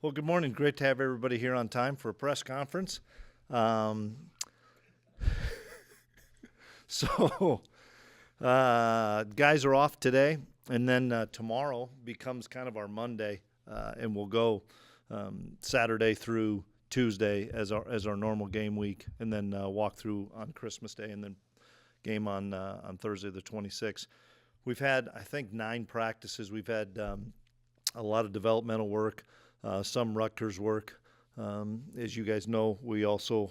Well, good morning. Great to have everybody here on time for a press conference. So, guys are off today, and then tomorrow becomes kind of our Monday, and we'll go Saturday through Tuesday as our normal game week, and then walk through on Christmas Day, and then game on Thursday the 26th. We've had, I think, 9 practices. We've had a lot of developmental work, some Rutgers work. As you guys know, we also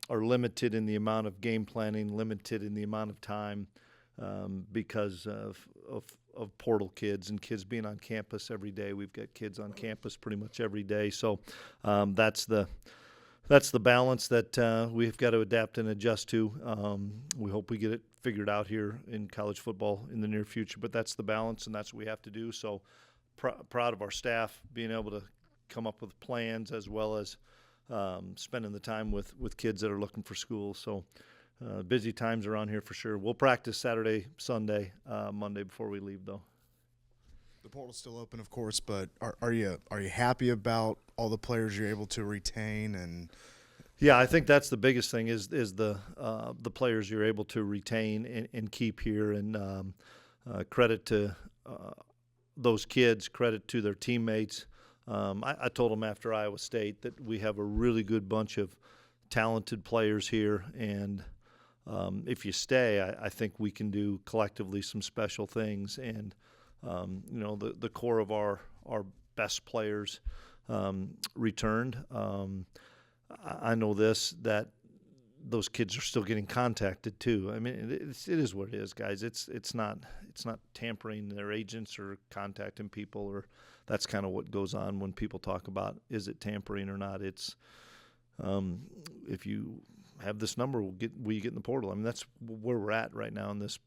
are limited in the amount of game planning, limited in the amount of time because of portal kids and kids being on campus every day. We've got kids on campus pretty much every day. So that's the balance that we've got to adapt and adjust to. We hope we get it figured out here in college football in the near future, but that's the balance, and that's what we have to do. So proud of our staff being able to come up with plans as well as spending the time with kids that are looking for school. So busy times around here for sure. We'll practice Saturday, Sunday, Monday before we leave, though. The portal's still open, of course, but are you happy about all the players you're able to retain? And yeah, I think that's the biggest thing is the players you're able to retain and keep here. And credit to those kids, credit to their teammates. I told them after Iowa State that we have a really good bunch of talented players here, and if you stay, I think we can do collectively some special things. And the core of our best players returned. I know that those kids are still getting contacted too. I mean, it is what it is, guys. It's not tampering. Their agents or contacting people, or that's kind of what goes on when people talk about is it tampering or not. It's if you have this number, will you get in the portal? I mean, that's where we're at right now in this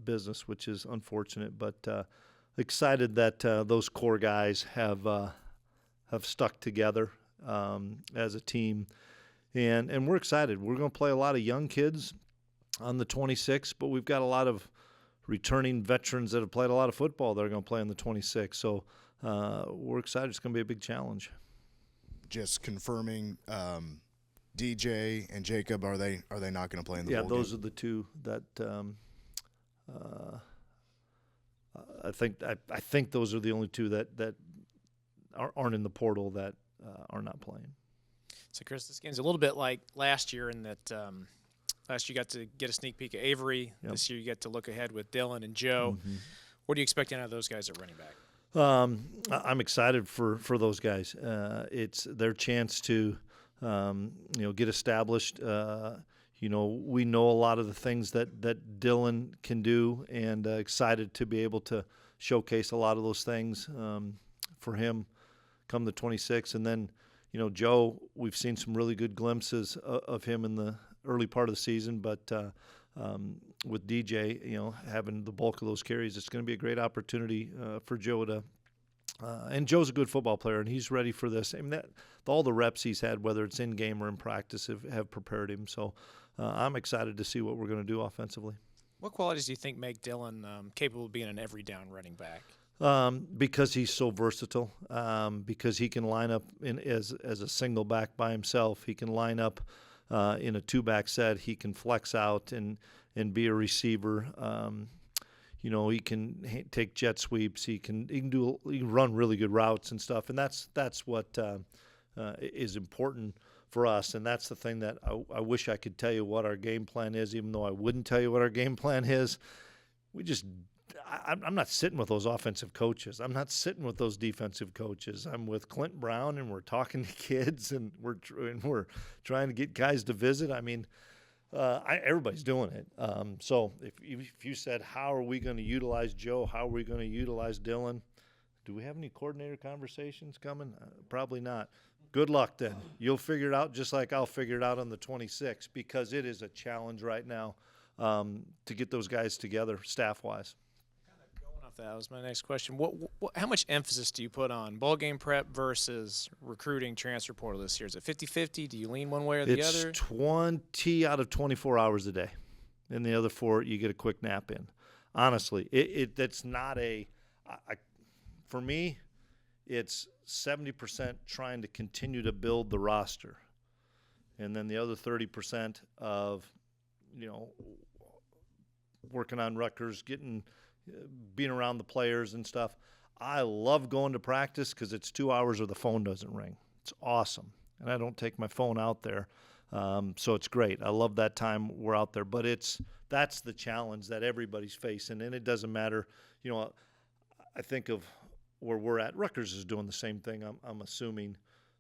business, which is unfortunate, but excited that those core guys have stuck together as a team, and we're excited. We're going to play a lot of young kids on the 26th, but we've got a lot of returning veterans that have played a lot of football that are going to play on the 26th. So we're excited. It's going to be a big challenge. Just confirming, DJ and Jacob, are they not going to play in the bowl game? Yeah, those are the two that I think those are the only two that aren't in the portal that are not playing. So, Chris, this game's a little bit like last year in that last year you got to get a sneak peek at Avery. Yep. This year you get to look ahead with Dylan and Joe. Mm-hmm. What are you expecting out of those guys at running back? I'm excited for those guys. It's their chance to get established. We know a lot of the things that Dylan can do, and excited to be able to showcase a lot of those things for him come the 26th. And then, Joe, we've seen some really good glimpses of him in the early part of the season, but with DJ, having the bulk of those carries, it's going to be a great opportunity for Joe to and Joe's a good football player, and he's ready for this. I mean, all the reps he's had, whether it's in game or in practice, have prepared him. So I'm excited to see what we're going to do offensively. What qualities do you think make Dylan capable of being an every down running back? Because he's so versatile. Because he can line up as a single back by himself. He can line up in a 2-back set. He can flex out and be a receiver. He can take jet sweeps. He can run really good routes and stuff. And that's what is important for us. And that's the thing that I wish I could tell you what our game plan is, even though I wouldn't tell you what our game plan is. I'm not sitting with those offensive coaches. I'm not sitting with those defensive coaches. I'm with Clint Brown, and we're talking to kids, and we're trying to get guys to visit. I mean, everybody's doing it. So if you said, how are we going to utilize Joe? How are we going to utilize Dylan? Do we have any coordinator conversations coming? Probably not. Good luck then. You'll figure it out just like I'll figure it out on the 26th, because it is a challenge right now to get those guys together staff-wise. That was my next question. How much emphasis do you put on ball game prep versus recruiting transfer portal this year? Is it 50-50? Do you lean one way or the other? It's 20 out of 24 hours a day. And the other 4, you get a quick nap in. Honestly, that's not for me, it's 70% trying to continue to build the roster, and then the other 30% of, working on Rutgers, being around the players and stuff. I love going to practice because it's 2 hours or the phone doesn't ring. It's awesome, and I don't take my phone out there, so it's great. I love that time we're out there, but that's the challenge that everybody's facing, and it doesn't matter. I think of where we're at. Rutgers is doing the same thing, I'm assuming,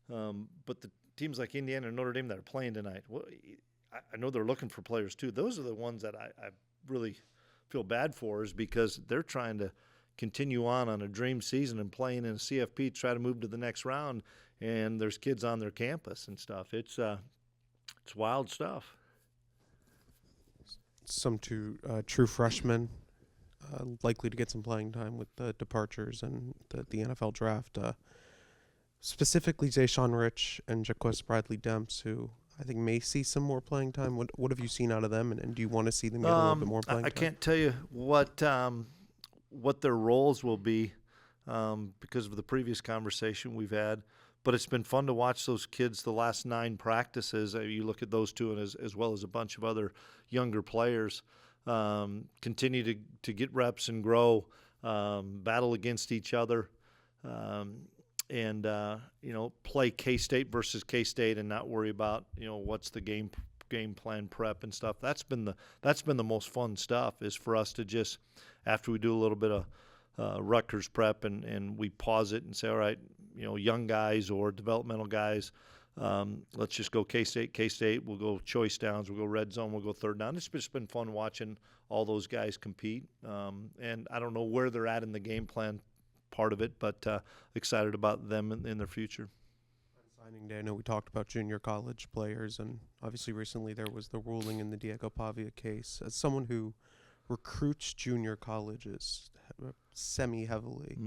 but the teams like Indiana and Notre Dame that are playing tonight, well, I know they're looking for players too. Those are the ones that I really feel bad for, is because they're trying to continue on a dream season and playing in a CFP, try to move to the next round, and there's kids on their campus and stuff. It's wild stuff. Some true freshmen likely to get some playing time with the departures and the NFL draft. Specifically, Zayshawn Rich and Jaquez Bradley Demps, who I think may see some more playing time. What have you seen out of them, and do you want to see them get a little bit more playing time? I can't tell you what their roles will be because of the previous conversation we've had, but it's been fun to watch those kids the last 9 practices. You look at those two, and as well as a bunch of other younger players, continue to get reps and grow, battle against each other, and play K-State versus K-State and not worry about what's the game plan prep and stuff. That's been the most fun stuff, is for us to just, after we do a little bit of Rutgers prep and we pause it and say, all right, young guys or developmental guys, let's just go K-State, we'll go choice downs, we'll go red zone, we'll go third down. It's just been fun watching all those guys compete, and I don't know where they're at in the game plan part of it, but excited about them in their future. On signing day, I know we talked about junior college players, and obviously recently there was the ruling in the Diego Pavia case. As someone who recruits junior colleges semi-heavily,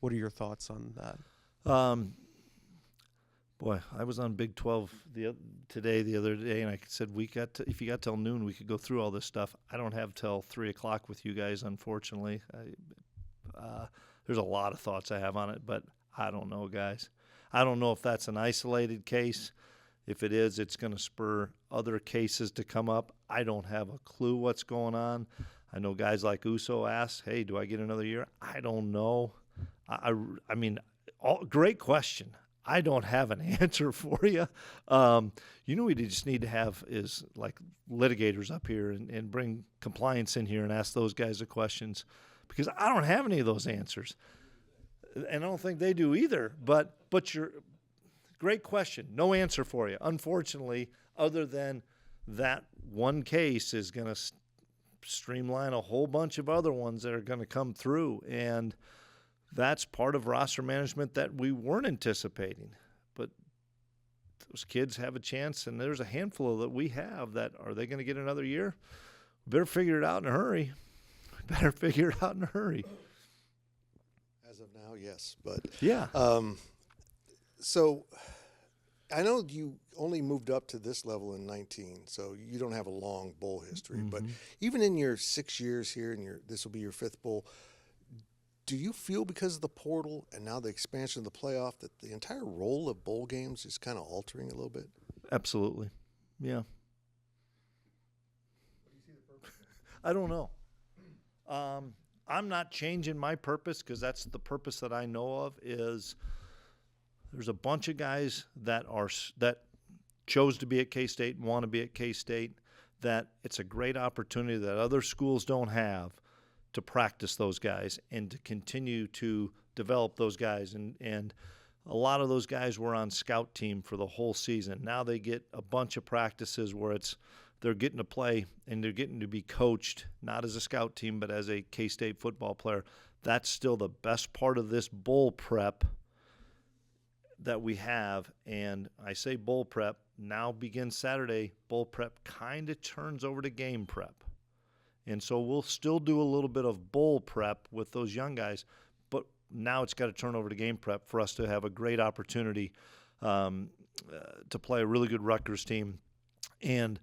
what are your thoughts on that? Boy, I was on Big 12 the other day, and I said if you got till noon, we could go through all this stuff. I don't have till 3 o'clock with you guys, unfortunately. There's a lot of thoughts I have on it, but I don't know, guys. I don't know if that's an isolated case. If it is, it's going to spur other cases to come up. I don't have a clue what's going on. I know guys like Uso asked, hey, do I get another year? I don't know. I mean, great question. I don't have an answer for you. We just need to have is like litigators up here and bring compliance in here and ask those guys the questions, because I don't have any of those answers, and I don't think they do either. But you're great question. No answer for you, unfortunately, other than that one case is going to streamline a whole bunch of other ones that are going to come through, and that's part of roster management that we weren't anticipating. But those kids have a chance, and there's a handful that we have that, are they going to get another year? We better figure it out in a hurry. As of now, yes. But yeah. So I know you only moved up to this level in 19, so you don't have a long bowl history. But even in your 6 years here, and this will be your 5th bowl, do you feel, because of the portal and now the expansion of the playoff, that the entire role of bowl games is kind of altering a little bit? Absolutely. Yeah. I don't know. I'm not changing my purpose, because that's the purpose that I know of. Is there's a bunch of guys that chose to be at K-State and want to be at K-State, that it's a great opportunity that other schools don't have to practice those guys and to continue to develop those guys. And a lot of those guys were on scout team for the whole season. Now they get a bunch of practices where they're getting to play and they're getting to be coached, not as a scout team, but as a K-State football player. That's still the best part of this bowl prep that we have. And I say bowl prep, now begins Saturday. Bowl prep kind of turns over to game prep. And so we'll still do a little bit of bowl prep with those young guys, but now it's got to turn over to game prep for us to have a great opportunity to play a really good Rutgers team and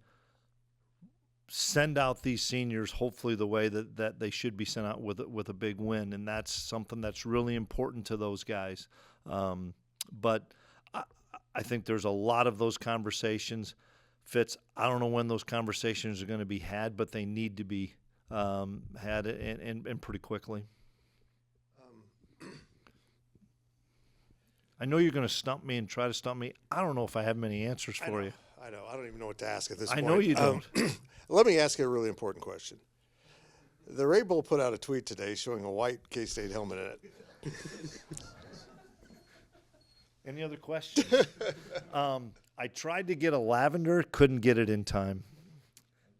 send out these seniors hopefully the way that they should be sent out with a big win. And that's something that's really important to those guys. But I think there's a lot of those conversations. Fitz, I don't know when those conversations are going to be had, but they need to be had and pretty quickly. I know you're going to stump me and try to stump me. I don't know if I have many answers for you. I know. I don't even know what to ask at this I point. know you don't. Let me ask you a really important question. The Ray Bowl put out a tweet today showing a white K-State helmet in it. Any other questions? I tried to get a lavender, couldn't get it in time.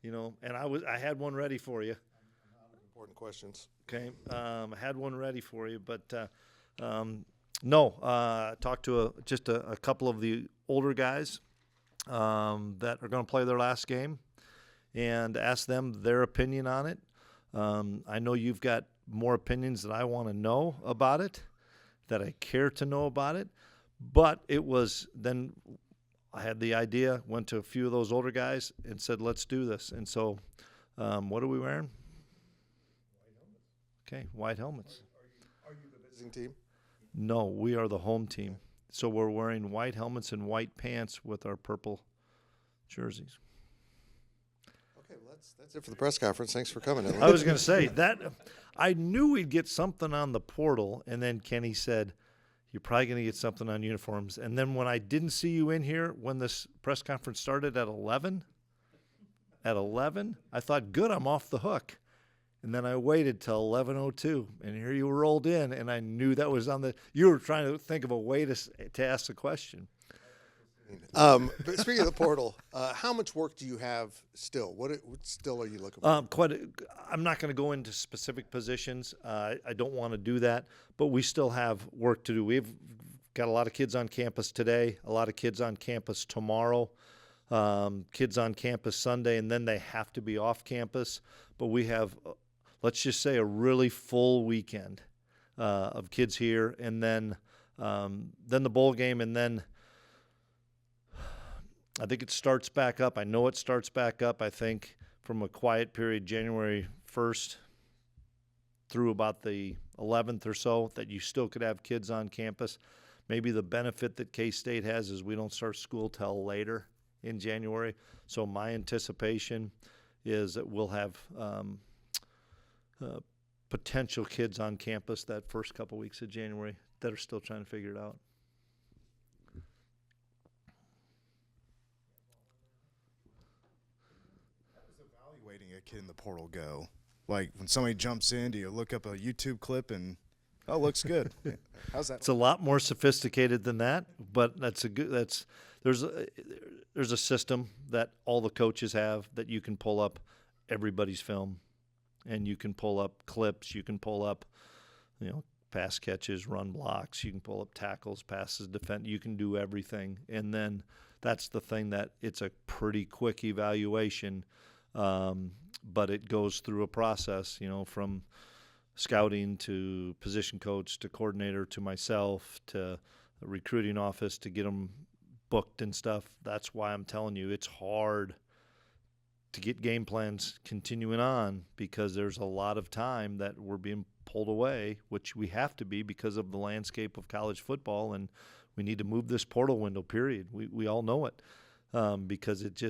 And I had one ready for you. Important questions. Okay, I had one ready for you, but no. I talked to just a couple of the older guys that are going to play their last game, and asked them their opinion on it. I know you've got more opinions that I want to know about it, that I care to know about it, but it was then I had the idea, went to a few of those older guys and said, let's do this. And so what are we wearing? Okay, white helmets. Are you the visiting team? No, we are the home team. So we're wearing white helmets and white pants with our purple jerseys. Okay, well, that's it for the press conference. Thanks for coming. I was going to say that I knew we'd get something on the portal, and then Kenny said, you're probably going to get something on uniforms. And then when I didn't see you in here when this press conference started at 11, I thought, good, I'm off the hook. And then I waited till 11:02, and here you rolled in, and I knew that was on the – you were trying to think of a way to ask the question. But speaking of the portal, how much work do you have still? What still are you looking for? I'm not going to go into specific positions. I don't want to do that, but we still have work to do. We've got a lot of kids on campus today, a lot of kids on campus tomorrow, kids on campus Sunday, and then they have to be off campus. But we have, let's just say, a really full weekend of kids here, and then the bowl game, and then I think it starts back up. I know it starts back up, I think, from a quiet period January 1st through about the 11th or so, that you still could have kids on campus. Maybe the benefit that K-State has is we don't start school till later in January. So my anticipation is that we'll have potential kids on campus that first couple weeks of January that are still trying to figure it out. Evaluating a kid in the portal go? Like when somebody jumps in, do you look up a YouTube clip and, oh, looks good? How's that? It's a lot more sophisticated than that, but there's a system that all the coaches have that you can pull up everybody's film, and you can pull up clips, you can pull up, pass catches, run blocks, you can pull up tackles, passes, defense, you can do everything. And then that's the thing, that it's a pretty quick evaluation, but it goes through a process, from scouting to position coach to coordinator to myself to the recruiting office to get them booked and stuff. That's why I'm telling you it's hard to get game plans continuing on, because there's a lot of time that we're being pulled away, which we have to be because of the landscape of college football, and we need to move this portal window, period. We all know it, because it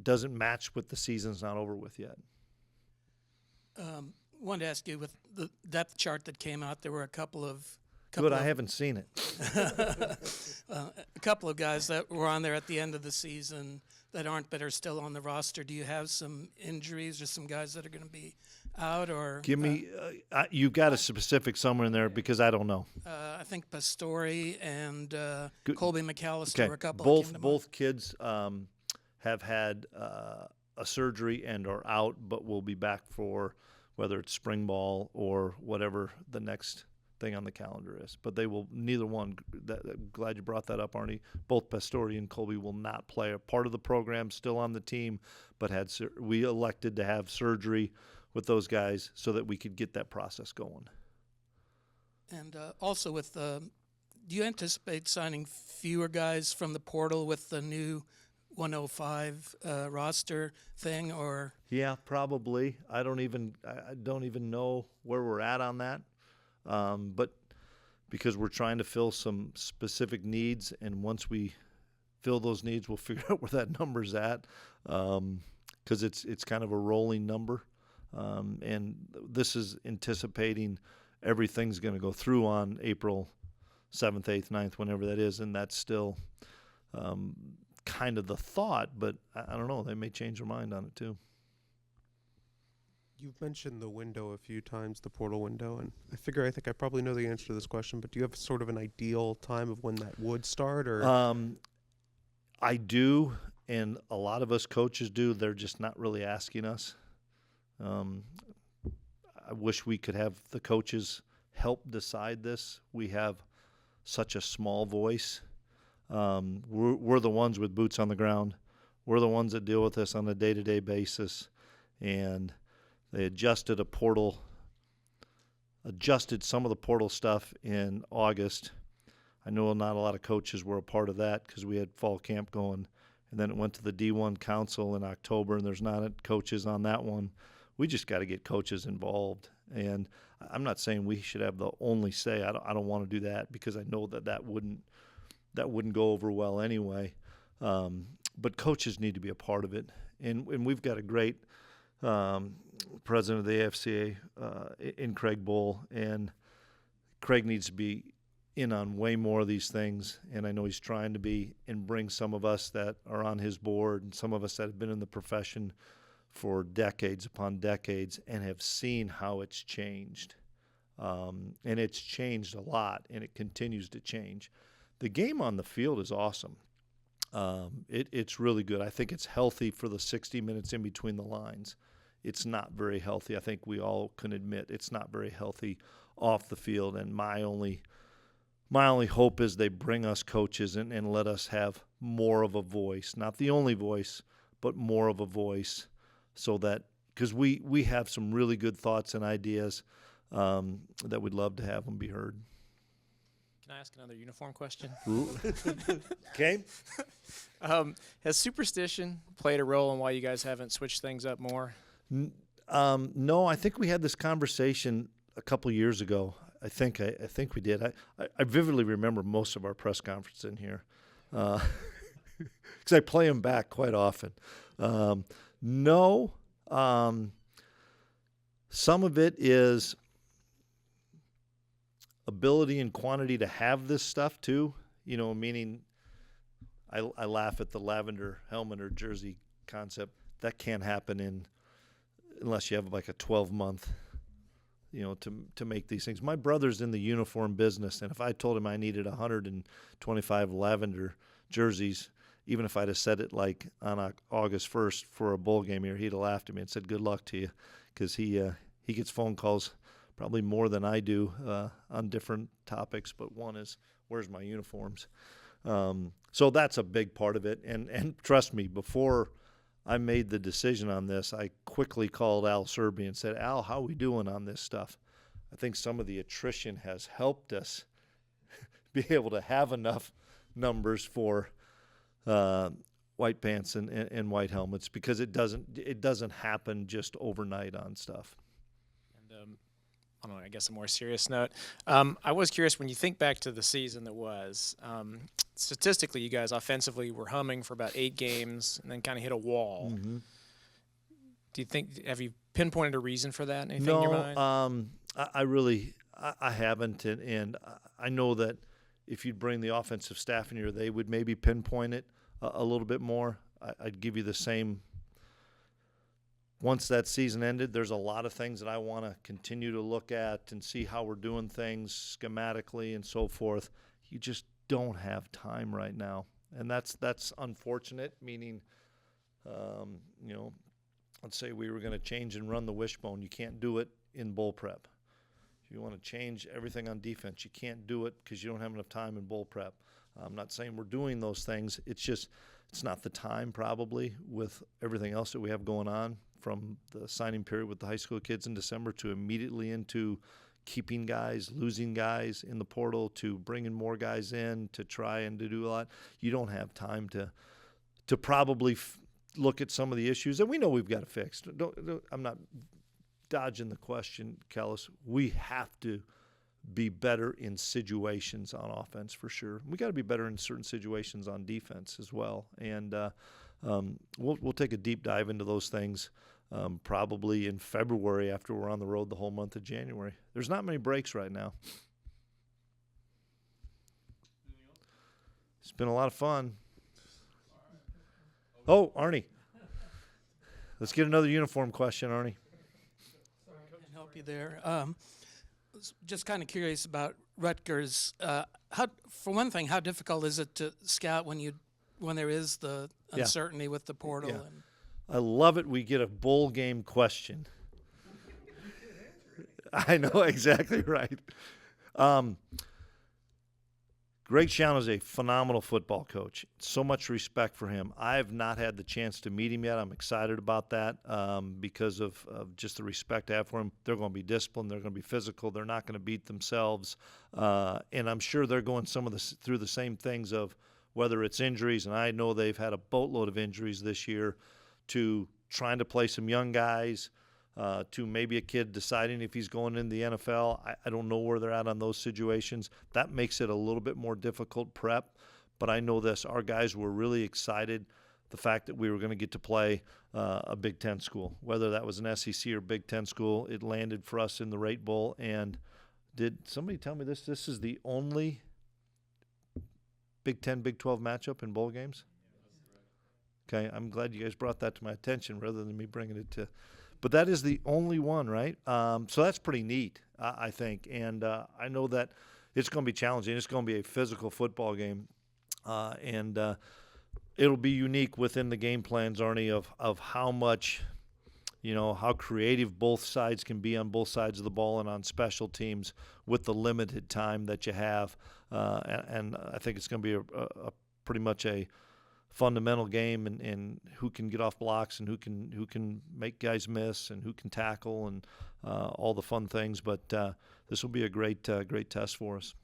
doesn't match with the season's not over with yet. Wanted to ask you, with the depth chart that came out, there were a couple of I haven't seen it. a couple of guys that were on there at the end of the season that are still on the roster. Do you have some injuries or some guys that are going to be out? Or give me you've got a specific somewhere in there, because I don't know. I think Pastore and Colby McAllister were a couple. Both kids have had a surgery and are out, but will be back for whether it's spring ball or whatever the next thing on the calendar is. But they will, neither one, glad you brought that up, Arnie. Both Pastore and Colby will not play. A part of the program, still on the team, but we elected to have surgery with those guys so that we could get that process going. And also with do you anticipate signing fewer guys from the portal with the new 105 roster thing, or? Yeah, probably. I don't even know where we're at on that. But because we're trying to fill some specific needs, and once we fill those needs, we'll figure out where that number's at, because it's kind of a rolling number, and this is anticipating everything's going to go through on April 7th, 8th, 9th, whenever that is, and that's still kind of the thought, but I don't know. They may change their mind on it too. You've mentioned the window a few times, the portal window, and I think I probably know the answer to this question, but do you have sort of an ideal time of when that would start? Or I do, and a lot of us coaches do. They're just not really asking us. I wish we could have the coaches help decide this. We have such a small voice. We're the ones with boots on the ground. We're the ones that deal with this on a day-to-day basis, and they adjusted some of the portal stuff in August. I know not a lot of coaches were a part of that because we had fall camp going, and then it went to the D1 Council in October, and there's not coaches on that one. We just got to get coaches involved, and I'm not saying we should have the only say. I don't want to do that because I know that wouldn't go over well anyway. But coaches need to be a part of it, and we've got a great president of the AFCA in Craig Bull, and Craig needs to be in on way more of these things, and I know he's trying to be, and bring some of us that are on his board and some of us that have been in the profession for decades upon decades and have seen how it's changed. And it's changed a lot, and it continues to change. The game on the field is awesome. It's really good. I think it's healthy for the 60 minutes in between the lines. It's not very healthy. I think we all can admit it's not very healthy off the field, and my only hope is they bring us coaches and let us have more of a voice, not the only voice, but more of a voice, so that, because we have some really good thoughts and ideas that we'd love to have them be heard. Can I ask another uniform question? Okay. Has Superstition played a role in why you guys haven't switched things up more? No, I think we had this conversation a couple years ago. I think we did. I vividly remember most of our press conference in here because I play them back quite often. No, some of it is ability and quantity to have this stuff too. Meaning I laugh at the lavender helmet or jersey concept. That can't happen unless you have like a 12-month, to make these things. My brother's in the uniform business, and if I told him I needed 125 lavender jerseys, even if I'd have said it like on August 1st for a bowl game here, he'd have laughed at me and said, "Good luck to you," because he gets phone calls probably more than I do on different topics, but one is, where's my uniforms? So that's a big part of it, and trust me, before I made the decision on this, I quickly called Al Serby and said, "Al, how are we doing on this stuff?" I think some of the attrition has helped us be able to have enough numbers for white pants and white helmets, because it doesn't happen just overnight on stuff. And I don't know, I guess a more serious note. I was curious, when you think back to the season that was, statistically, you guys offensively were humming for about 8 games and then kind of hit a wall. Mm-hmm. Do you think, have you pinpointed a reason for that? Anything in your mind? I haven't, and I know that if you'd bring the offensive staff in here, they would maybe pinpoint it a little bit more. I'd give you the same. Once that season ended, there's a lot of things that I want to continue to look at and see how we're doing things schematically and so forth. You just don't have time right now, and that's unfortunate. Meaning, let's say we were going to change and run the wishbone. You can't do it in bowl prep. If you want to change everything on defense, you can't do it because you don't have enough time in bowl prep. I'm not saying we're doing those things. It's just it's not the time probably with everything else that we have going on, from the signing period with the high school kids in December to immediately into keeping guys, losing guys in the portal, to bringing more guys in to try and to do a lot. You don't have time to probably look at some of the issues that we know we've got to fix. I'm not dodging the question, Kellis. We have to be better in situations on offense for sure. We got to be better in certain situations on defense as well. And we'll take a deep dive into those things probably in February after we're on the road the whole month of January. There's not many breaks right now. It's been a lot of fun. Oh, Arnie. Let's get another uniform question, Arnie. I can help you there. Just kind of curious about Rutgers. For one thing, how difficult is it to scout when there is the uncertainty with the portal? Yeah. And I love it. We get a bowl game question. I know, exactly right. Greg Schaun is a phenomenal football coach. So much respect for him. I have not had the chance to meet him yet. I'm excited about that because of just the respect I have for him. They're going to be disciplined. They're going to be physical. They're not going to beat themselves. And I'm sure they're going through the same things of whether it's injuries, and I know they've had a boatload of injuries this year, to trying to play some young guys, to maybe a kid deciding if he's going into the NFL. I don't know where they're at on those situations. That makes it a little bit more difficult prep. But I know this, our guys were really excited the fact that we were going to get to play a Big Ten school. Whether that was an SEC or Big Ten school, it landed for us in the Rate Bowl. And did somebody tell me this? This is the only Big Ten, Big 12 matchup in bowl games? Okay, I'm glad you guys brought that to my attention rather than me bringing it to – but that is the only one, right? So that's pretty neat, I think. And I know that it's going to be challenging. It's going to be a physical football game. And it'll be unique within the game plans, Arnie, of how much – how creative both sides can be on both sides of the ball and on special teams with the limited time that you have. And I think it's going to be a pretty much a fundamental game and who can get off blocks and who can make guys miss and who can tackle and all the fun things. But this will be a great test for us.